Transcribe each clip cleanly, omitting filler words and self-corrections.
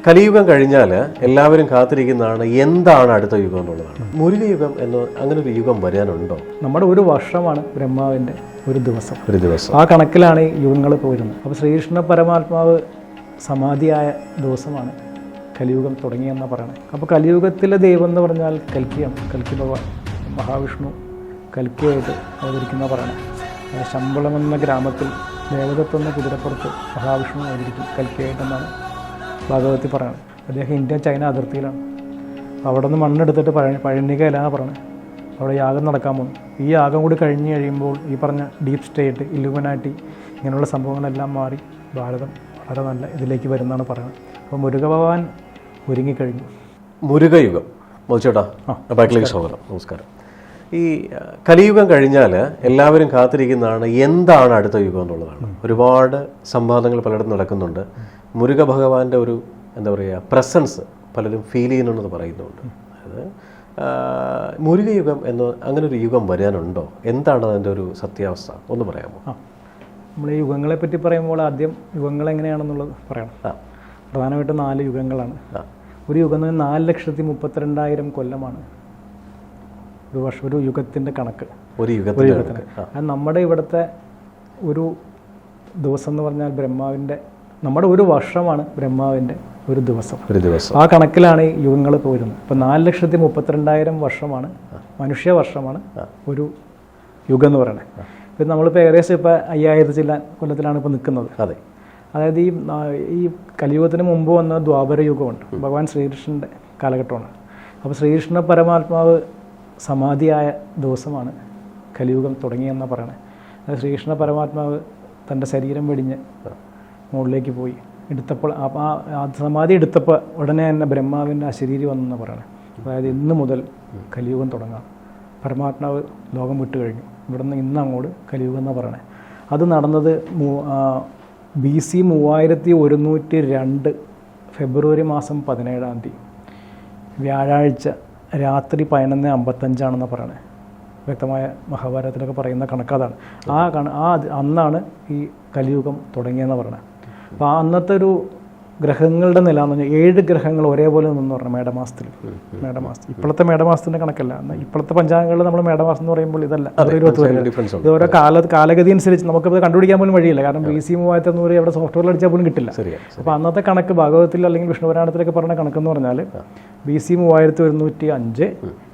കലിയുഗം കഴിഞ്ഞാൽ എല്ലാവരും കാത്തിരിക്കുന്നതാണ് എന്താണ് അടുത്ത യുഗം എന്നുള്ളതാണ്. മുരുകയുഗം എന്ന് അങ്ങനെ ഒരു യുഗം വരാനുണ്ടോ? നമ്മുടെ ഒരു വർഷമാണ് ബ്രഹ്മാവിൻ്റെ ഒരു ദിവസം. ആ കണക്കിലാണ് ഈ യുഗങ്ങൾ പോയിരുന്നത്. അപ്പോൾ ശ്രീകൃഷ്ണ പരമാത്മാവ് സമാധിയായ ദിവസമാണ് കലിയുഗം തുടങ്ങിയെന്നാണ് പറയുന്നത്. അപ്പോൾ കലിയുഗത്തിലെ ദൈവം എന്ന് പറഞ്ഞാൽ കൽക്കിയാണ്. കൽക്കി ഭഗവാൻ മഹാവിഷ്ണു കൽക്കിയായിട്ട് അവതരിക്കുന്ന പറയണത്. ശമ്പളം എന്ന ഗ്രാമത്തിൽ ദേവദത്തെന്ന കുതിരപ്പുറത്ത് മഹാവിഷ്ണു അവതരിക്കും കൽക്കിയായിട്ടെന്നാണ് ഭാഗവത്തിൽ പറയുന്നത്. അദ്ദേഹം ഇന്ത്യ ചൈന അതിർത്തിയിലാണ്. അവിടെ നിന്ന് മണ്ണെടുത്തിട്ട് പഴനികയിലാണ് പറയുന്നത്. അവിടെ യാഗം നടക്കാൻ പോകുന്നു. ഈ യാഗം കൂടി കഴിഞ്ഞ് കഴിയുമ്പോൾ ഈ പറഞ്ഞ ഡീപ്പ് സ്റ്റേറ്റ്, ഇലുമിനാറ്റി ഇങ്ങനെയുള്ള സംഭവങ്ങളെല്ലാം മാറി ഭാരതം വളരെ നല്ല ഇതിലേക്ക് വരുന്നതാണ് പറയുന്നത്. അപ്പോൾ മുരുക ഭഗവാൻ ഒരുങ്ങിക്കഴിഞ്ഞു. മുരുകയുഗം മോചേട്ടാ ബാക്കിലേക്ക് സ്വാഗതം. നമസ്കാരം. ഈ കലിയുഗം കഴിഞ്ഞാൽ എല്ലാവരും കാത്തിരിക്കുന്നതാണ് എന്താണ് അടുത്ത യുഗം എന്നുള്ളതാണ്. ഒരുപാട് സംവാദങ്ങൾ പലയിടത്തും നടക്കുന്നുണ്ട്. മുരുക ഭഗവാന്റെ ഒരു എന്താ പറയുക പ്രസൻസ് പലരും ഫീൽ ചെയ്യുന്നുണ്ടെന്ന് പറയുന്നുണ്ട്. അതായത് മുരുകയുഗം എന്ന് അങ്ങനെ ഒരു യുഗം വരാനുണ്ടോ? എന്താണ് അതിൻ്റെ ഒരു സത്യാവസ്ഥ ഒന്ന് പറയാമോ? നമ്മൾ ഈ യുഗങ്ങളെ പറ്റി പറയുമ്പോൾ ആദ്യം യുഗങ്ങൾ എങ്ങനെയാണെന്നുള്ളത് പറയണം. പ്രധാനമായിട്ടും 4 യുഗങ്ങളാണ്. ഒരു യുഗം 4,32,000 കൊല്ലമാണ് ഒരു വർഷം, ഒരു യുഗത്തിൻ്റെ കണക്ക്. ഒരു യുഗത്തിന് അത് നമ്മുടെ ഇവിടുത്തെ ഒരു ദിവസം എന്ന് പറഞ്ഞാൽ നമ്മുടെ ഒരു വർഷമാണ് ബ്രഹ്മാവിൻ്റെ ഒരു ദിവസം. ആ കണക്കിലാണ് ഈ യുഗങ്ങൾ പോയിരുന്നത്. ഇപ്പം 4,32,000 വർഷമാണ് മനുഷ്യ വർഷമാണ് ഒരു യുഗം എന്ന് പറയുന്നത്. ഇപ്പം നമ്മളിപ്പോൾ ഏകദേശം ഇപ്പോൾ 5000 ചില കൊല്ലത്തിലാണ് ഇപ്പോൾ നിൽക്കുന്നത്. അതായത് ഈ കലിയുഗത്തിന് മുമ്പ് വന്ന ദ്വാപര യുഗമുണ്ട്. ഭഗവാൻ ശ്രീകൃഷ്ണൻ്റെ കാലഘട്ടമാണ്. അപ്പോൾ ശ്രീകൃഷ്ണ പരമാത്മാവ് സമാധിയായ ദിവസമാണ് കലിയുഗം തുടങ്ങിയെന്നാണ് പറയണത്. അതായത് ശ്രീകൃഷ്ണ പരമാത്മാവ് തൻ്റെ ശരീരം വെടിഞ്ഞ് മുകളിലേക്ക് പോയി എടുത്തപ്പോൾ ആ സമാധി എടുത്തപ്പോൾ ഉടനെ തന്നെ ബ്രഹ്മാവിൻ്റെ അശരീരി വന്നെന്ന് പറയണത്. അതായത് ഇന്ന് മുതൽ കലിയുഗം തുടങ്ങാം. പരമാത്മാവ് ലോകം വിട്ടു കഴിഞ്ഞു. ഇവിടെ നിന്ന് ഇന്ന് അങ്ങോട്ട് കലിയുഗം എന്നാണ് പറയണത്. അത് നടന്നത് BC 3102 ഫെബ്രുവരി മാസം 17-ാം തീയതി വ്യാഴാഴ്ച രാത്രി 11:55 പറയണത്. വ്യക്തമായ മഹാഭാരതത്തിലൊക്കെ പറയുന്ന കണക്കതാണ്. അന്നാണ് ഈ കലിയുഗം തുടങ്ങിയെന്ന് പറയണത്. അപ്പോൾ അന്നത്തെ ഒരു ഗ്രഹങ്ങളുടെ നില എന്ന് പറഞ്ഞാൽ 7 ഗ്രഹങ്ങൾ ഒരേപോലെ നിന്ന് പറഞ്ഞാൽ മേടമാസത്തിൽ ഇപ്പോഴത്തെ മേടമാസത്തിൻ്റെ കണക്കല്ല. ഇപ്പോഴത്തെ പഞ്ചാംഗങ്ങളിൽ നമ്മൾ മേടമാസം എന്ന് പറയുമ്പോൾ ഇതല്ല, 20 വരെ. ഇത് ഓരോ കാലഗതി അനുസരിച്ച് നമുക്കത് കണ്ടുപിടിക്കാൻ പോലും വഴിയില്ല. കാരണം BC 3300 അവിടെ സോഫ്റ്റ്വെയറിൽ അടിച്ചാൽ പോലും കിട്ടില്ല. അപ്പോൾ അന്നത്തെ കണക്ക് ഭാഗവതത്തിൽ അല്ലെങ്കിൽ വിഷ്ണുപുരാണത്തിലൊക്കെ പറഞ്ഞ കണക്കെന്ന് പറഞ്ഞാൽ BC 3105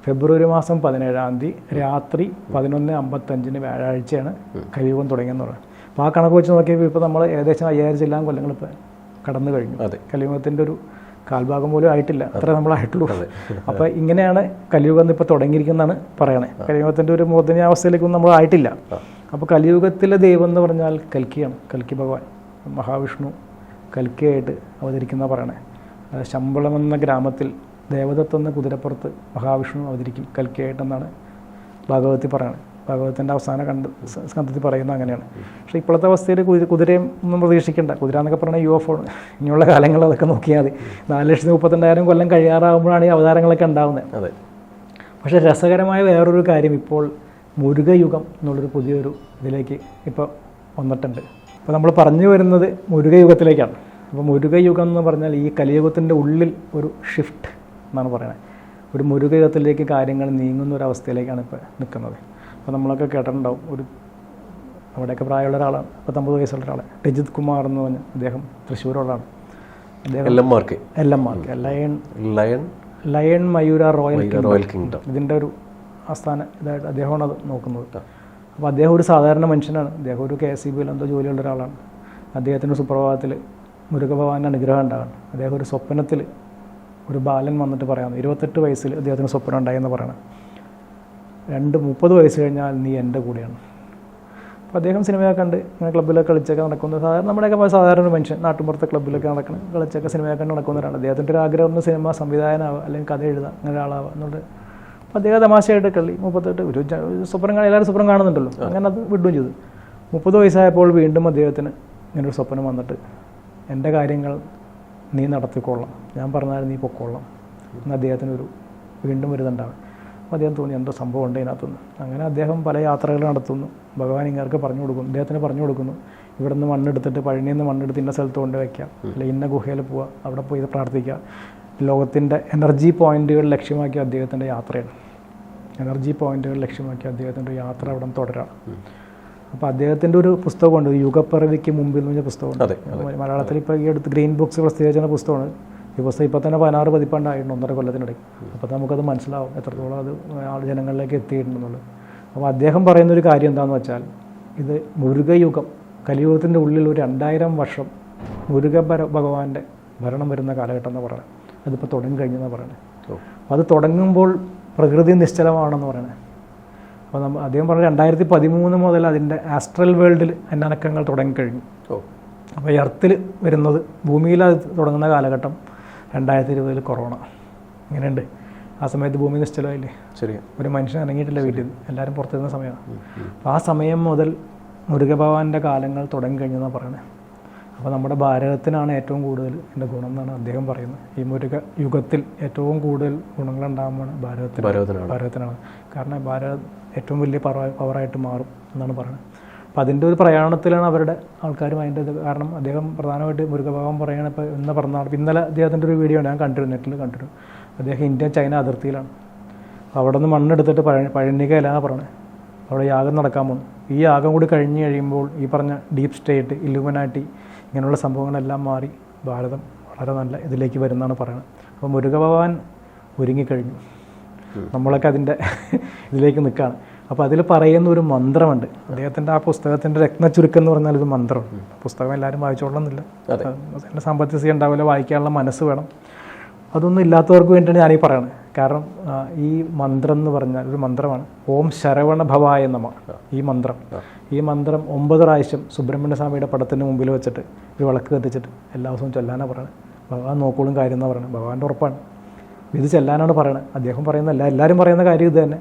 ഫെബ്രുവരി മാസം 17-ാം തീയതി രാത്രി 11:55 വ്യാഴാഴ്ചയാണ് കലിയുഗം തുടങ്ങിയെന്ന് പറയുന്നത്. അപ്പോൾ ആ കണക്ക് വെച്ച് നോക്കിയപ്പോൾ ഇപ്പോൾ നമ്മൾ ഏകദേശം 5000 ചില്ലാൻ കൊല്ലങ്ങൾ ഇപ്പോൾ കടന്നു കഴിഞ്ഞു. കലിയുഗത്തിൻ്റെ ഒരു കാൽഭാഗം പോലും ആയിട്ടില്ല, അത്ര നമ്മളായിട്ടുള്ളൂ. അപ്പോൾ ഇങ്ങനെയാണ് കലിയുഗം ഇപ്പോൾ തുടങ്ങിയിരിക്കുന്നതാണ് പറയണേ. കലിയുഗത്തിൻ്റെ ഒരു മൂർധന്യാവസ്ഥയിലേക്കൊന്നും നമ്മൾ ആയിട്ടില്ല. അപ്പോൾ കലിയുഗത്തിലെ ദൈവം എന്ന് പറഞ്ഞാൽ കൽക്കിയാണ്. കൽക്കി ഭഗവാൻ മഹാവിഷ്ണു കൽക്കിയായിട്ട് അവതരിക്കുന്ന പറയണേ. ശമ്പളം എന്ന ഗ്രാമത്തിൽ ദേവദത്തെന്ന കുതിരപ്പുറത്ത് മഹാവിഷ്ണു അവതരിക്കും കൽക്കിയായിട്ടെന്നാണ് ഭാഗവത്തിൽ പറയണത്. ഭാഗവതത്തിൻ്റെ അവസാന സ്കന്ധത്തിൽ പറയുന്നത് അങ്ങനെയാണ്. പക്ഷേ ഇപ്പോഴത്തെ അവസ്ഥയിൽ കുതിരയും ഒന്നും പ്രതീക്ഷിക്കേണ്ട. കുതിര എന്നൊക്കെ പറഞ്ഞാൽ UFO ഇനിയുള്ള കാലങ്ങൾ അതൊക്കെ നോക്കിയാൽ മതി. 4,32,000 കൊല്ലം കഴിയാറാകുമ്പോഴാണ് ഈ അവതാരങ്ങളൊക്കെ ഉണ്ടാകുന്നത്. പക്ഷേ രസകരമായ വേറൊരു കാര്യം, ഇപ്പോൾ മുരുകയുഗം എന്നുള്ളൊരു പുതിയൊരു ഇതിലേക്ക് ഇപ്പോൾ വന്നിട്ടുണ്ട്. അപ്പോൾ നമ്മൾ പറഞ്ഞു വരുന്നത് മുരുകയുഗത്തിലേക്കാണ്. അപ്പോൾ മുരുകയുഗം എന്ന് പറഞ്ഞാൽ ഈ കലിയുഗത്തിൻ്റെ ഉള്ളിൽ ഒരു ഷിഫ്റ്റ് എന്നാണ് പറയുന്നത്. ഒരു മുരുകയുഗത്തിലേക്ക് കാര്യങ്ങൾ നീങ്ങുന്ന ഒരു അവസ്ഥയിലേക്കാണ് ഇപ്പോൾ നിൽക്കുന്നത്. അപ്പോൾ നമ്മളൊക്കെ കേട്ടിട്ടുണ്ടാവും, അവിടെയൊക്കെ പ്രായമുള്ള ഒരാളാണ്, 19 വയസ്സുള്ള ഒരാളെ, രജിത് കുമാർ എന്ന് പറഞ്ഞ അദ്ദേഹം തൃശ്ശൂരുള്ളതാണ്. അദ്ദേഹം ലയൺ മയൂര റോയൽ കിങ്ഡം ഇതിൻ്റെ ഒരു ആസ്ഥാന ഇതായിട്ട് അദ്ദേഹമാണ് അത് നോക്കുന്നത്. അപ്പോൾ അദ്ദേഹം ഒരു സാധാരണ മനുഷ്യനാണ്. അദ്ദേഹം ഒരു KSEBയിൽ എന്തോ ജോലിയുള്ള ഒരാളാണ്. അദ്ദേഹത്തിൻ്റെ സുപ്രഭാതത്തിൽ മുരുകഭഗവാൻ്റെ അനുഗ്രഹം ഉണ്ടാകണം. അദ്ദേഹം ഒരു സ്വപ്നത്തിൽ ഒരു ബാലൻ വന്നിട്ട് പറയാമെന്ന്, 28 വയസ്സിൽ അദ്ദേഹത്തിന് സ്വപ്നം ഉണ്ടായെന്ന് പറയണം. 30 വയസ്സ് കഴിഞ്ഞാൽ നീ എൻ്റെ കൂടെയാണ്. അപ്പോൾ അദ്ദേഹം സിനിമയൊക്കെ കണ്ട് ഇങ്ങനെ ക്ലബ്ബിലൊക്കെ കളിച്ചൊക്കെ നടക്കുന്ന നമ്മുടെയൊക്കെ സാധാരണ മനുഷ്യൻ നാട്ടുമ്പുറത്തെ ക്ലബ്ബിലൊക്കെ കളിച്ചൊക്കെ സിനിമയൊക്കെ നടക്കുന്നവരാണ്. അദ്ദേഹത്തിൻ്റെ ഒരു ആഗ്രഹം ഒന്ന് സിനിമ സംവിധായകനാവുക അല്ലെങ്കിൽ കഥ എഴുതുക, അങ്ങനെ ഒരാളാവുക എന്നുള്ളത്. അപ്പോൾ അദ്ദേഹം തമാശയായിട്ട് കളി 38 ഒരു സ്വപ്നം എല്ലാവരും സ്വപ്നം കാണുന്നുണ്ടല്ലോ, അങ്ങനെ അത് വിടുകയും ചെയ്തു. 30 വയസ്സായപ്പോൾ വീണ്ടും അദ്ദേഹത്തിന് ഇങ്ങനൊരു സ്വപ്നം വന്നിട്ട്, എൻ്റെ കാര്യങ്ങൾ നീ നടത്തിക്കൊള്ളാം, ഞാൻ പറഞ്ഞാൽ നീ പൊക്കോളാം എന്ന് അദ്ദേഹത്തിനൊരു വീണ്ടും ഒരു ഇതുണ്ടാവും. അപ്പോൾ അദ്ദേഹം തോന്നി എന്തോ സംഭവം ഉണ്ട് ഇതിനകത്തുനിന്ന്. അങ്ങനെ അദ്ദേഹം പല യാത്രകൾ നടത്തുന്നു. ഭഗവാൻ ഇങ്ങർക്ക് പറഞ്ഞു കൊടുക്കുന്നു, ഇദ്ദേഹത്തിന് പറഞ്ഞു കൊടുക്കുന്നു, ഇവിടെ നിന്ന് മണ്ണെടുത്തിട്ട് പഴനിയിൽ നിന്ന് മണ്ണെടുത്ത് ഇന്ന സ്ഥലത്ത് കൊണ്ട് വയ്ക്കാം, അല്ലെങ്കിൽ ഇന്ന ഗുഹയിൽ പോവുക, അവിടെ പോയി പ്രാർത്ഥിക്കുക. ലോകത്തിൻ്റെ എനർജി പോയിന്റുകൾ ലക്ഷ്യമാക്കിയ അദ്ദേഹത്തിൻ്റെ യാത്രയാണ്. എനർജി പോയിന്റുകൾ ലക്ഷ്യമാക്കിയ അദ്ദേഹത്തിൻ്റെ യാത്ര അവിടെ തുടരാം. അപ്പോൾ അദ്ദേഹത്തിൻ്റെ ഒരു പുസ്തകമുണ്ട്, യുഗപ്പിറവിക്ക് മുമ്പിൽ എന്ന് പറഞ്ഞ പുസ്തകമുണ്ട്. മലയാളത്തിൽ ഇപ്പോൾ ഈ അടുത്ത് ഗ്രീൻ ബുക്സ് പ്രസിദ്ധീകരിച്ച പുസ്തകമാണ്. ഈ പുസ്തകം ഇപ്പോൾ തന്നെ 16 പതിപ്പാണ്ടായിരുന്നു, 1.5 കൊല്ലത്തിനിടയ്ക്ക്. അപ്പോൾ നമുക്കത് മനസ്സിലാവും എത്രത്തോളം അത് ജനങ്ങളിലേക്ക് എത്തിയിട്ടുണ്ടെന്നുള്ളത്. അപ്പോൾ അദ്ദേഹം പറയുന്നൊരു കാര്യം എന്താണെന്ന് വെച്ചാൽ, ഇത് മുരുകയുഗം, കലിയുഗത്തിൻ്റെ ഉള്ളിൽ ഒരു 2000 വർഷം മുരുക ഭഗവാന്റെ ഭരണം വരുന്ന കാലഘട്ടം എന്ന് പറയുന്നത്. അതിപ്പോൾ തുടങ്ങി കഴിഞ്ഞെന്ന് പറയുന്നത്. അപ്പോൾ അത് തുടങ്ങുമ്പോൾ പ്രകൃതി നിശ്ചലമാണെന്ന് പറയുന്നത്. അപ്പോൾ അദ്ദേഹം പറഞ്ഞ 2013 മുതൽ അതിൻ്റെ ആസ്ട്രൽ വേൾഡിൽ അനക്കങ്ങൾ തുടങ്ങിക്കഴിഞ്ഞു. അപ്പോൾ ഈ എർത്തിൽ വരുന്നത്, ഭൂമിയിൽ അത് തുടങ്ങുന്ന കാലഘട്ടം 2020 കൊറോണ. ഇങ്ങനെയുണ്ട്. ആ സമയത്ത് ഭൂമി നിശ്ചലമായില്ലേ, ശരി, ഒരു മനുഷ്യൻ ഇറങ്ങിയിട്ടില്ല വീട്ടിൽ നിന്ന്, എല്ലാവരും പുറത്തിരുന്ന സമയമാണ്. അപ്പോൾ ആ സമയം മുതൽ മുരുകഭഗവാന്റെ കാലങ്ങൾ തുടങ്ങി കഴിഞ്ഞെന്നാണ് പറയുന്നത്. അപ്പോൾ നമ്മുടെ ഭാരതത്തിനാണ് ഏറ്റവും കൂടുതൽ എൻ്റെ ഗുണം എന്നാണ് അദ്ദേഹം പറയുന്നത്. ഈ മുരുക യുഗത്തിൽ ഏറ്റവും കൂടുതൽ ഗുണങ്ങളുണ്ടാകുമ്പോൾ ഭാരതത്തിനാണ്. കാരണം ഭാരതം ഏറ്റവും വലിയ പവറായിട്ട് മാറും എന്നാണ് പറയുന്നത്. അപ്പോൾ അതിൻ്റെ ഒരു പ്രയാണത്തിലാണ് അവരുടെ ആൾക്കാരും അതിൻ്റെ ഇത്. കാരണം അദ്ദേഹം പ്രധാനമായിട്ട് മുരുകഭഗവാൻ പറയുകയാണ്. ഇപ്പോൾ ഇന്ന് പറഞ്ഞാൽ ഇന്നലെ അദ്ദേഹത്തിൻ്റെ ഒരു വീഡിയോ ഞാൻ കണ്ടിരുന്നു, നെറ്റിൽ കണ്ടിരുന്നു. അദ്ദേഹം ഇന്ത്യ ചൈന അതിർത്തിയിലാണ്. അവിടെ നിന്ന് മണ്ണെടുത്തിട്ട് പഴനിക്കലാണ് പറയണത്. അവിടെ യാഗം നടക്കാൻ പോകുന്നു. ഈ യാഗം കൂടി കഴിഞ്ഞ് കഴിയുമ്പോൾ ഈ പറഞ്ഞ ഡീപ്പ് സ്റ്റേറ്റ്, ഇല്ലുമിനാറ്റി, ഇങ്ങനെയുള്ള സംഭവങ്ങളെല്ലാം മാറി ഭാരതം വളരെ നല്ല ഇതിലേക്ക് വരുന്നതാണ് പറയുന്നത്. അപ്പോൾ മുരുകഭഗവാൻ ഒരുങ്ങിക്കഴിഞ്ഞു, നമ്മളൊക്കെ അതിൻ്റെ ഇതിലേക്ക് നിൽക്കുകയാണ്. അപ്പോൾ അതിൽ പറയുന്ന ഒരു മന്ത്രമുണ്ട്. അദ്ദേഹത്തിൻ്റെ ആ പുസ്തകത്തിൻ്റെ രത്നച്ചുരുക്കം എന്ന് പറഞ്ഞാൽ ഒരു മന്ത്രമാണ്. പുസ്തകം എല്ലാവരും വായിച്ചോളണമെന്നില്ല, അതിൻ്റെ സാമ്പത്തിക സ്ഥിതി ഉണ്ടാവില്ല, വായിക്കാനുള്ള മനസ്സ് വേണം. അതൊന്നും ഇല്ലാത്തവർക്ക് വേണ്ടിയാണ് ഞാനീ പറയുന്നത്. കാരണം ഈ മന്ത്രം എന്ന് പറഞ്ഞാൽ ഒരു മന്ത്രമാണ്. ഓം ശരവണ ഭവായ നമഃ. ഈ മന്ത്രം 9 പ്രാവശ്യം സുബ്രഹ്മണ്യ സ്വാമിയുടെ പടത്തിന് മുമ്പിൽ വെച്ചിട്ട് ഒരു വിളക്ക് കത്തിച്ചിട്ട് എല്ലാ ദിവസവും ചൊല്ലാനാണ് പറയുന്നത്. ഭഗവാൻ നോക്കോളും കാര്യം എന്നാണ് പറയുന്നത്. ഭഗവാന്റെ ഉറപ്പാണ്. ഇത് ചെല്ലാനാണ് പറയുന്നത്. അദ്ദേഹം പറയുന്നതല്ല, എല്ലാവരും പറയുന്ന കാര്യം ഇത് തന്നെ.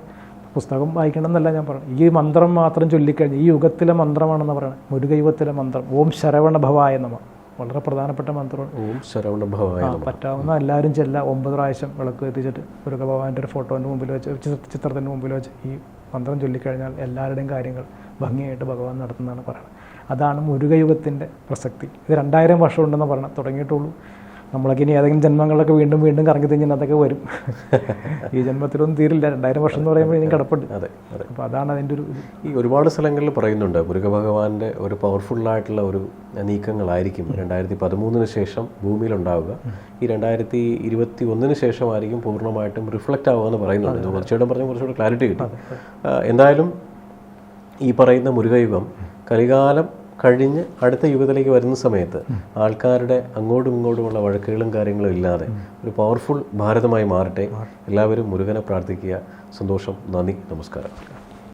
പുസ്തകം വായിക്കണമെന്നല്ല ഞാൻ പറയുന്നത്. ഈ മന്ത്രം മാത്രം ചൊല്ലിക്കഴിഞ്ഞ് ഈ യുഗത്തിലെ മന്ത്രമാണെന്ന് പറയുന്നത്. മുരുകയുഗത്തിലെ മന്ത്രം ഓം ശരവണ ഭവായ നമഃ. വളരെ പ്രധാനപ്പെട്ട മന്ത്രമാണ്. ഓം ശരവണ ഭവായ. പറ്റാവുന്ന എല്ലാവരും ചെല്ലാം. 9 പ്രാവശ്യം വിളക്ക് എത്തിച്ചിട്ട് മുരുകഭഗവാന്റെ ഒരു ഫോട്ടോൻ്റെ മുമ്പിൽ വെച്ച്, ചിത്രത്തിൻ്റെ മുമ്പിൽ വെച്ച് ഈ മന്ത്രം ചൊല്ലിക്കഴിഞ്ഞാൽ എല്ലാവരുടെയും കാര്യങ്ങൾ ഭംഗിയായിട്ട് ഭഗവാൻ നടത്തുന്നതാണ് പറയുന്നത്. അതാണ് മുരുകയുഗത്തിൻ്റെ പ്രസക്തി. ഇത് 2000 വർഷം ഉണ്ടെന്ന് പറഞ്ഞാൽ തുടങ്ങിയിട്ടുള്ളൂ. നമ്മളൊക്കെ ഇനി ഏതെങ്കിലും ജന്മങ്ങളൊക്കെ വീണ്ടും വീണ്ടും കറങ്ങി തിരിഞ്ഞാൽ അതൊക്കെ വരും. ഈ ജന്മത്തിലൊന്നും തീരില്ല. 2000 വർഷം എന്ന് പറയുമ്പോൾ ഇനി കിടപ്പുണ്ട്. അപ്പോൾ അതാണ് അതിൻ്റെ ഒരു ഈ ഒരുപാട് സ്ഥലങ്ങളിൽ പറയുന്നുണ്ട് മുരുകഭഗവാന്റെ ഒരു പവർഫുള്ളായിട്ടുള്ള ഒരു നീക്കങ്ങളായിരിക്കും 2013 ശേഷം ഭൂമിയിലുണ്ടാവുക. ഈ 2021 ശേഷമായിരിക്കും പൂർണ്ണമായിട്ടും റിഫ്ലക്റ്റ് ആവുക എന്ന് പറയുന്നുണ്ട്. ഇത് കുറച്ചുകൂടെ പറഞ്ഞാൽ കുറച്ചുകൂടെ ക്ലാരിറ്റി കിട്ടും. എന്തായാലും ഈ പറയുന്ന മുരുകയുഗം കലികാലം കഴിഞ്ഞ് അടുത്ത യുഗത്തിലേക്ക് വരുന്ന സമയത്ത് ആൾക്കാരുടെ അങ്ങോട്ടും ഇങ്ങോട്ടുമുള്ള വഴക്കുകളും കാര്യങ്ങളും ഇല്ലാതെ ഒരു പവർഫുൾ ഭാരതമായി മാറട്ടെ. എല്ലാവരും മുരുകനെ പ്രാർത്ഥിക്കുക. സന്തോഷം, നന്ദി, നമസ്കാരം.